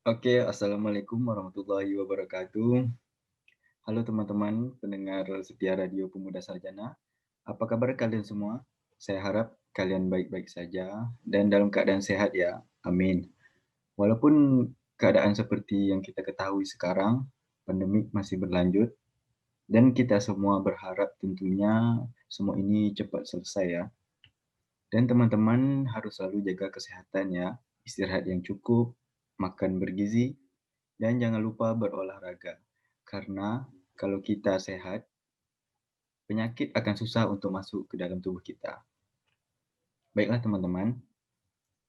Oke, assalamualaikum warahmatullahi wabarakatuh. Halo teman-teman pendengar setia Radio Pemuda Sarjana. Apa kabar kalian semua? Saya harap kalian baik-baik saja dan dalam keadaan sehat ya. Amin. Walaupun keadaan seperti yang kita ketahui sekarang, pandemik masih berlanjut dan kita semua berharap tentunya semua ini cepat selesai ya. Dan teman-teman harus selalu jaga kesehatan ya, istirahat yang cukup, makan bergizi, dan jangan lupa berolahraga. Karena kalau kita sehat, penyakit akan susah untuk masuk ke dalam tubuh kita. Baiklah teman-teman,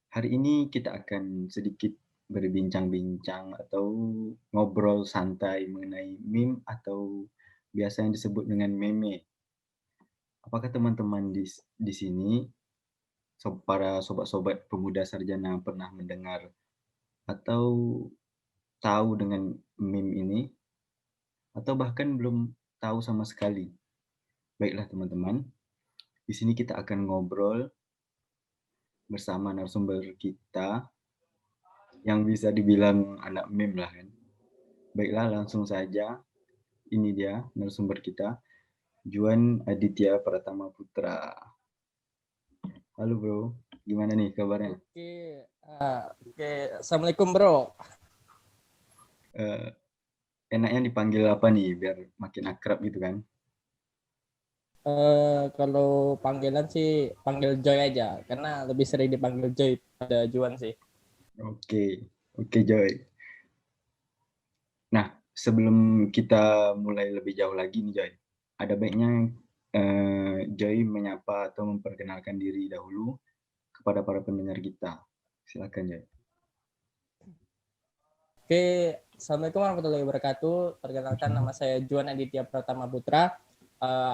hari ini kita akan sedikit berbincang-bincang atau ngobrol santai mengenai meme atau biasa yang disebut dengan meme. Apakah teman-teman di sini, para sobat-sobat pemuda sarjana pernah mendengar atau tahu dengan meme ini? Atau bahkan belum tahu sama sekali? Baiklah teman-teman, di sini kita akan ngobrol bersama narasumber kita yang bisa dibilang anak meme lah kan. Baiklah langsung saja, ini dia narasumber kita, Juan Aditya Pratama Putra. Halo bro, gimana nih kabarnya? Oke. Assalamualaikum bro. Eh, Enaknya dipanggil apa nih biar makin akrab gitu kan? Kalau panggilan sih panggil Joy aja, karena lebih sering dipanggil Joy pada Juan sih. Oke, oke Joy. Nah, sebelum kita mulai lebih jauh lagi nih Joy, ada baiknya Joy menyapa atau memperkenalkan diri dahulu kepada para pendengar kita. Silakan Joy. Oke, Assalamualaikum warahmatullahi wabarakatuh. Perkenalkan, nama saya Juan Aditya Pratama Putra.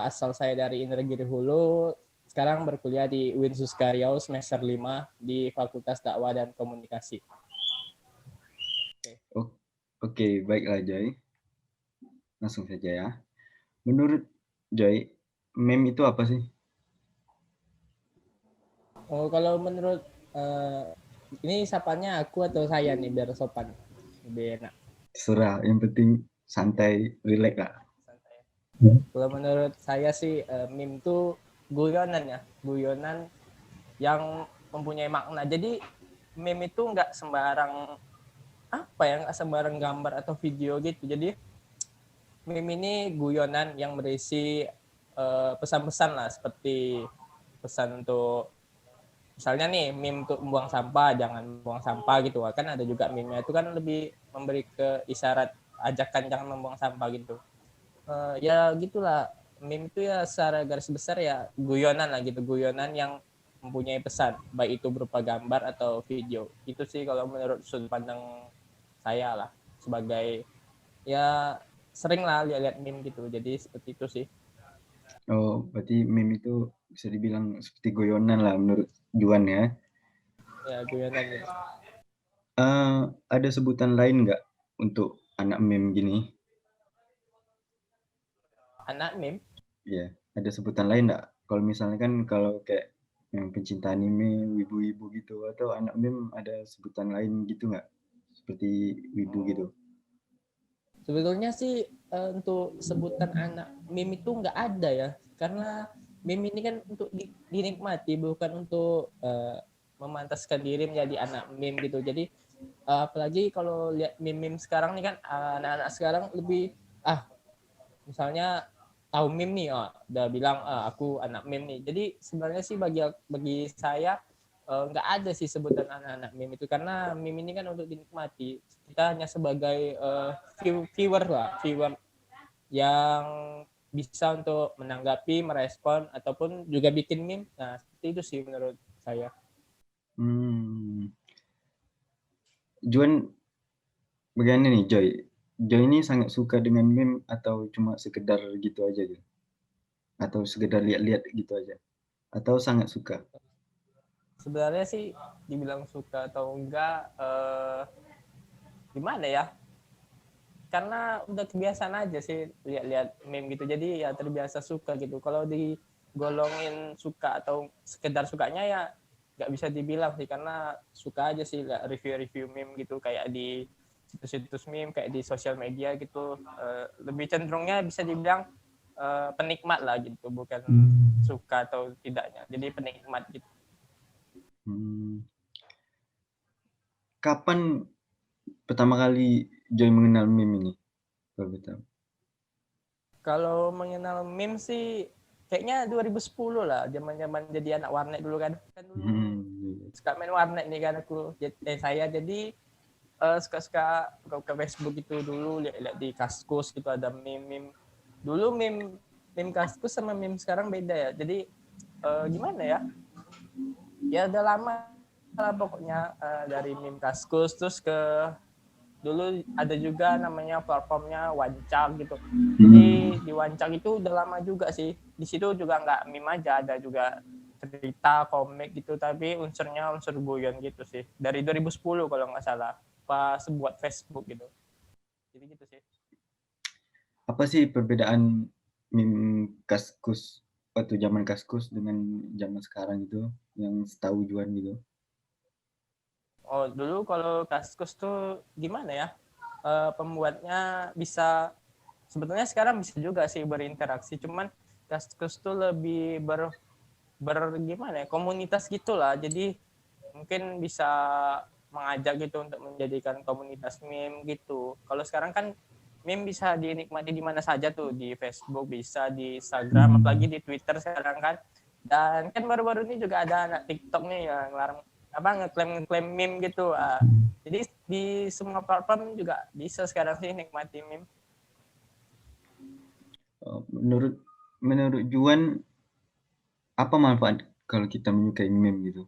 Asal saya dari Indragiri Hulu. Sekarang berkuliah di UIN Suskaryau semester 5 di Fakultas Dakwah dan Komunikasi. Oh, oke, baiklah Joy. Langsung saja ya. Menurut Joy, meme itu apa sih? Oh, kalau menurut ini sapanya aku atau saya nih biar sopan, lebih enak. Terserah, yang penting santai, relax lah. Kalau menurut saya sih meme itu guyonan ya, guyonan yang mempunyai makna. Jadi meme itu nggak sembarang apa ya, nggak sembarang gambar atau video gitu. Jadi meme ini guyonan yang berisi pesan-pesan lah, seperti pesan untuk misalnya nih meme untuk membuang sampah, jangan buang sampah gitu kan. Ada juga meme itu kan lebih memberi ke isyarat ajakan jangan membuang sampah gitu. Ya gitulah, meme itu ya secara garis besar ya guyonan lah gitu, guyonan yang mempunyai pesan, baik itu berupa gambar atau video. Itu sih kalau menurut sudut pandang saya lah, sebagai ya sering lah lihat-lihat meme gitu, jadi seperti itu sih. Oh, berarti meme itu bisa dibilang seperti guyonan lah menurut Juan ya. Ya guyonan gitu. Ada sebutan lain nggak untuk anak meme gini? Anak meme. Iya, ada sebutan lain nggak? Kalau misalnya kan kalau kayak yang pencinta anime, wibu-wibu gitu, atau anak meme ada sebutan lain gitu nggak? Seperti wibu gitu. Sebetulnya sih untuk sebutan anak meme itu nggak ada ya, karena meme ini kan untuk dinikmati, bukan untuk memantaskan diri menjadi anak meme gitu. Jadi apalagi kalau lihat meme-meme sekarang nih kan, anak-anak sekarang lebih misalnya tahu meme nih, udah bilang aku anak meme nih. Jadi sebenarnya sih bagi saya nggak ada sih sebutan anak-anak meme itu, karena meme ini kan untuk dinikmati. Kita hanya sebagai viewer lah, viewer yang bisa untuk menanggapi, merespon, ataupun juga bikin meme. Nah, seperti itu sih menurut saya. Hmm. Juan, bagaimana nih Joy? Joy ini sangat suka dengan meme atau cuma sekedar gitu aja gitu? Atau sekedar lihat-lihat gitu aja? Atau sangat suka? Sebenarnya sih dibilang suka atau enggak, gimana ya? Karena udah kebiasaan aja sih lihat-lihat meme gitu, jadi ya terbiasa suka gitu. Kalau digolongin suka atau sekedar sukanya ya nggak bisa dibilang sih, karena suka aja sih lihat review-review meme gitu, kayak di situs-situs meme kayak di sosial media gitu, lebih cenderungnya bisa dibilang penikmat lah gitu, bukan suka atau tidaknya. Jadi penikmat gitu. Hmm. Kapan pertama kali Joy mengenal meme ini? Kalau betul. Kalau mengenal meme sih kayaknya 2010 lah, zaman-zaman jadi anak warnet dulu kan. Kan dulu suka main warnet nih kan saya jadi suka-suka buka Facebook itu dulu, lihat di Kaskus gitu ada meme-meme. Dulu meme Kaskus sama meme sekarang beda ya. Jadi gimana ya? Ya udah lama lah pokoknya dari meme Kaskus terus ke dulu ada juga namanya platformnya Wancak gitu. Jadi di Wancak itu udah lama juga sih. Di situ juga nggak meme aja, ada juga cerita komik gitu, tapi unsurnya unsur guyon gitu sih. Dari 2010 kalau nggak salah, pas buat Facebook gitu. Jadi gitu sih. Apa sih perbedaan meme Kaskus waktu zaman Kaskus dengan zaman sekarang itu yang setahu Juan gitu? Oh dulu kalau Kaskus tuh gimana ya? Pembuatnya bisa sebetulnya sekarang bisa juga sih berinteraksi, cuman Kaskus tuh lebih gimana ya, komunitas gitulah. Jadi mungkin bisa mengajak gitu untuk menjadikan komunitas meme gitu. Kalau sekarang kan meme bisa dinikmati di mana saja tuh, di Facebook bisa, di Instagram, apalagi di Twitter sekarang kan. Dan kan baru-baru ini juga ada anak TikTok nih yang larang apa ngeklaim meme gitu. Jadi di semua platform juga bisa sekarang sih nikmati meme. Menurut menurut Juan, apa manfaat kalau kita menyukai meme gitu?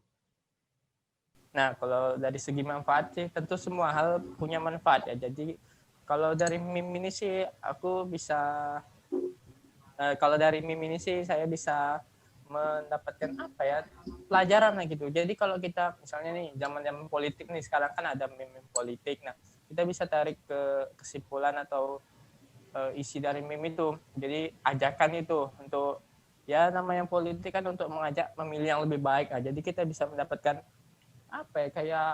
Nah, kalau dari segi manfaat sih tentu semua hal punya manfaat ya. Jadi kalau dari meme ini sih aku bisa kalau dari meme ini sih saya bisa mendapatkan apa ya, pelajaran lah gitu. Jadi kalau kita misalnya nih zaman-zaman politik nih, sekarang kan ada meme politik. Nah, kita bisa tarik ke kesimpulan atau isi dari meme itu. Jadi ajakan itu untuk ya namanya politik kan untuk mengajak memilih yang lebih baik. Nah, jadi kita bisa mendapatkan apa ya, kayak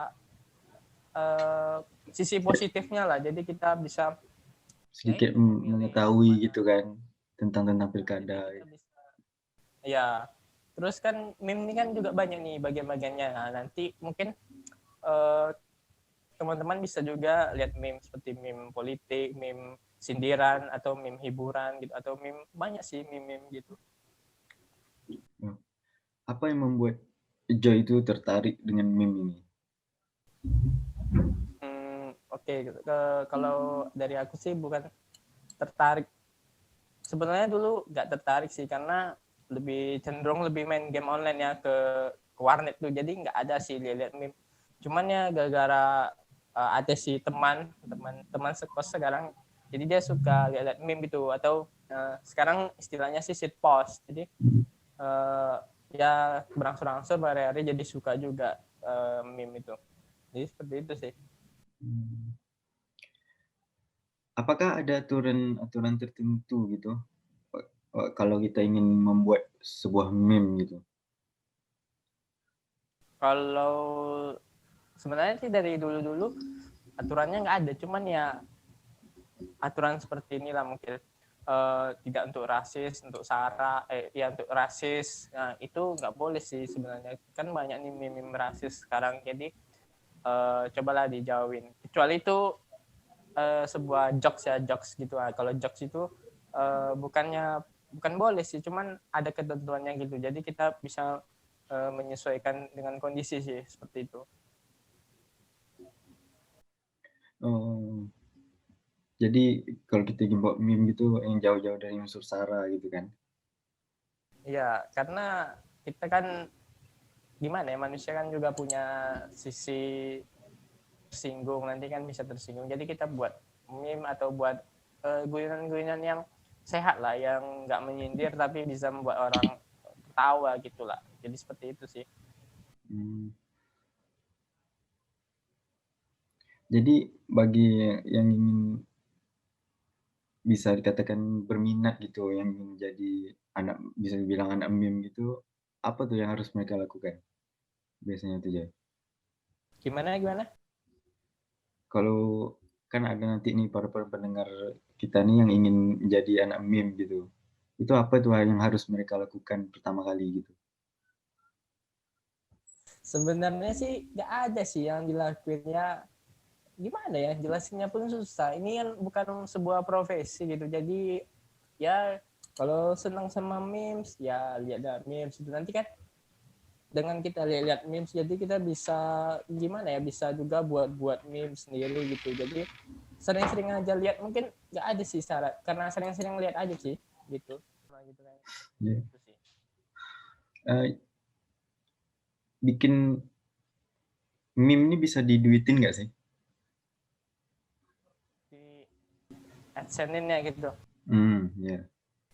sisi positifnya lah. Jadi kita bisa ya Sedikit itu memilih yang mengetahui mana. gitu kan tentang Jadi pilkada. kita bisa ya. Terus kan meme ini kan juga banyak nih bagian-bagiannya. Nah, nanti mungkin eh, teman-teman bisa juga lihat meme seperti meme politik, meme sindiran atau meme hiburan gitu, atau meme banyak sih meme-meme gitu. Apa yang membuat Joy itu tertarik dengan meme ini? Oke, gitu. Kalau dari aku sih bukan tertarik. Sebenarnya dulu nggak tertarik sih karena lebih cenderung lebih main game online ya ke warnet tuh. Jadi nggak ada sih lihat meme. Cuman ya gara-gara ada si teman sekos sekarang, jadi dia suka lihat meme gitu, atau sekarang istilahnya sih shit post. Jadi uh, ya berangsur-angsur hari-hari jadi suka juga meme itu. Jadi seperti itu sih. Apakah ada aturan tertentu gitu kalau kita ingin membuat sebuah meme gitu? Kalau sebenarnya sih dari dulu-dulu aturannya nggak ada, cuman ya aturan seperti inilah mungkin tidak untuk rasis, untuk sara, ya untuk rasis, nah, itu nggak boleh sih sebenarnya. Kan banyak nih meme rasis sekarang, jadi cobalah dijauhin. Kecuali itu sebuah jokes ya, jokes gitu. Nah, kalau jokes itu bukan boleh sih, cuman ada ketentuannya gitu. Jadi kita bisa menyesuaikan dengan kondisi sih, seperti itu. Oh, jadi kalau kita ingin buat meme gitu yang jauh-jauh dari unsur sara gitu kan? Iya, karena kita kan gimana ya, manusia kan juga punya sisi tersinggung, nanti kan bisa tersinggung. Jadi kita buat meme atau buat guyonan-guyonan yang sehat lah, yang nggak menyindir tapi bisa membuat orang tertawa gitulah. Jadi seperti itu sih. Hmm. Jadi bagi yang ingin bisa dikatakan berminat gitu, yang ingin jadi anak bisa dibilang anak meme gitu, apa tuh yang harus mereka lakukan biasanya tuh, Joy? Gimana gimana? Kalau kan ada nanti nih para pendengar kita nih yang ingin jadi anak meme gitu. Itu apa tuh yang harus mereka lakukan pertama kali gitu? Sebenarnya sih nggak ada sih yang dilakuin ya, gimana ya jelasinnya pun susah. Ini kan bukan sebuah profesi gitu. Jadi ya kalau senang sama memes ya lihat memes itu nanti kan dengan kita lihat memes jadi kita bisa gimana ya bisa juga buat memes sendiri gitu. Jadi sering-sering aja lihat, mungkin nggak ada sih syarat karena sering-sering lihat aja sih gitu. Nah, gitu kan. Ya. Itu sih. Bikin meme ini bisa diduitin nggak sih? Di AdSense-nya gitu. Ya.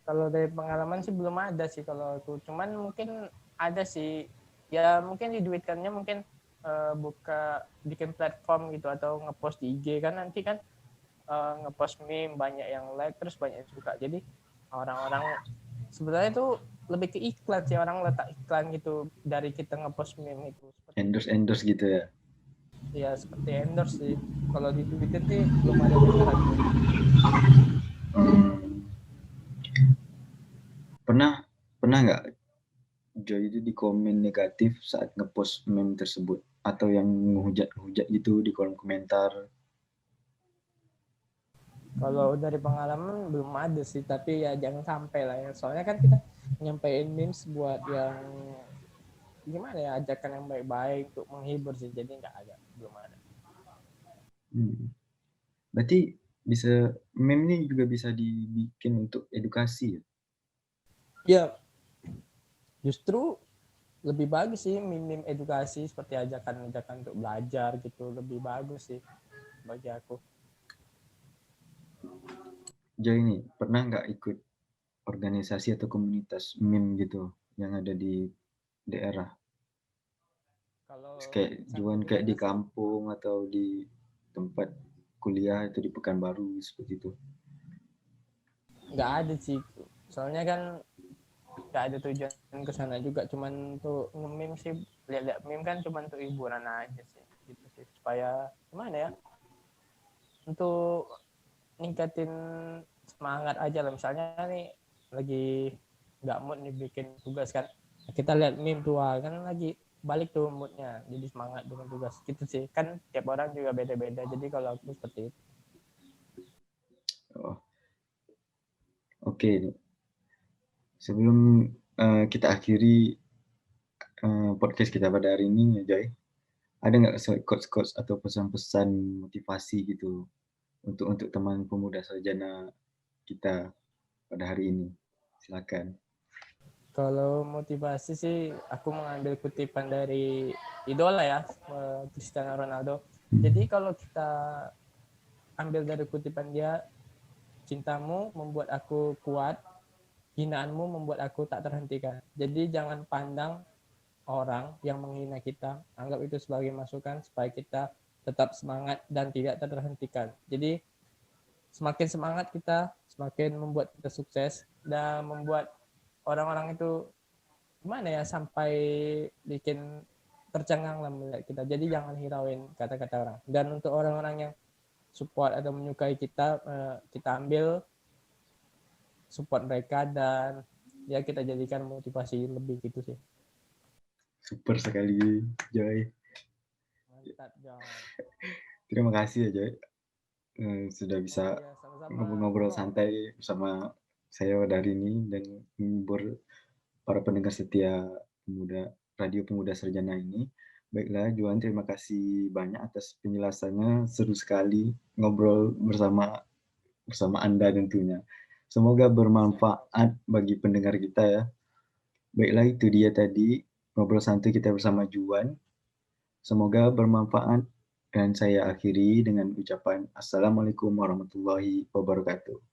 Kalau dari pengalaman sih belum ada sih kalau itu. Cuman mungkin ada sih. Ya mungkin diduitkannya mungkin buka bikin platform gitu atau ngepost di IG kan nanti kan ngepost meme banyak yang like terus banyak yang suka. Jadi orang-orang sebenarnya itu lebih ke iklan sih, orang letak iklan gitu dari kita ngepost meme itu. Endorse gitu ya. Ya seperti endorse sih. Kalau diduitin sih belum ada dengar aku. Hmm, pernah pernah nggak Joy itu di komen negatif saat ngepost meme tersebut atau yang ngehujat-hujat gitu di kolom komentar? Kalau dari pengalaman belum ada sih, tapi ya jangan sampai lah ya. Soalnya kan kita nyampein memes buat yang gimana ya, ajakan yang baik-baik untuk menghibur sih. Jadi nggak ada, belum ada. Hmm. Berarti bisa meme ini juga bisa dibikin untuk edukasi ya? Ya, justru lebih bagus sih meme edukasi seperti ajakan-ajakan untuk belajar gitu. Lebih bagus sih bagi aku. Joy ini pernah nggak ikut organisasi atau komunitas meme gitu yang ada di daerah? Kalau Kayak Juan kayak di komunitas sih kampung atau di tempat kuliah atau di Pekanbaru seperti itu. nggak ada sih. Soalnya kan nggak ada tujuan ke sana juga, cuman tuh nge-meme sih, lihat-lihat meme kan cuman untuk hiburan aja sih gitu sih, supaya gimana ya, untuk ningkatin semangat aja lah. Misalnya nih lagi nggak mood nih bikin tugas kan, kita lihat meme tuh kan lagi balik tuh moodnya, jadi semangat dengan tugas gitu sih. Kan tiap orang juga beda-beda, jadi kalau aku seperti itu. Oh, oke. Sebelum kita akhiri podcast kita pada hari ini ya Joy, ada nggak quotes-quotes atau pesan-pesan motivasi gitu untuk teman pemuda sarjana kita pada hari ini? Silakan. Kalau motivasi sih aku mengambil kutipan dari idola ya, Cristiano Ronaldo. Jadi kalau kita ambil dari kutipan dia, cintamu membuat aku kuat, hinaanmu membuat aku tak terhentikan. Jadi jangan pandang orang yang menghina kita, anggap itu sebagai masukan supaya kita tetap semangat dan tidak terhentikan. Jadi semakin semangat kita, semakin membuat kita sukses dan membuat orang-orang itu gimana ya, sampai bikin tercengang lah melihat kita. Jadi jangan hirauin kata-kata orang. Dan untuk orang-orang yang support atau menyukai kita, kita ambil support mereka dan ya kita jadikan motivasi lebih gitu sih. Super sekali Joy. Mantap John. Terima kasih ya Joy. Sudah Oh bisa iya, sama-sama ngobrol-ngobrol bro. santai bersama saya dari ini dan menghibur para pendengar setia Radio Pemuda Sarjana ini. Baiklah, Juan, terima kasih banyak atas penjelasannya. Seru sekali ngobrol bersama Anda tentunya. Semoga Siap, bro. bermanfaat bagi pendengar kita ya. Baiklah, itu dia tadi ngobrol santai kita bersama Juan. Semoga bermanfaat dan saya akhiri dengan ucapan Assalamualaikum warahmatullahi wabarakatuh.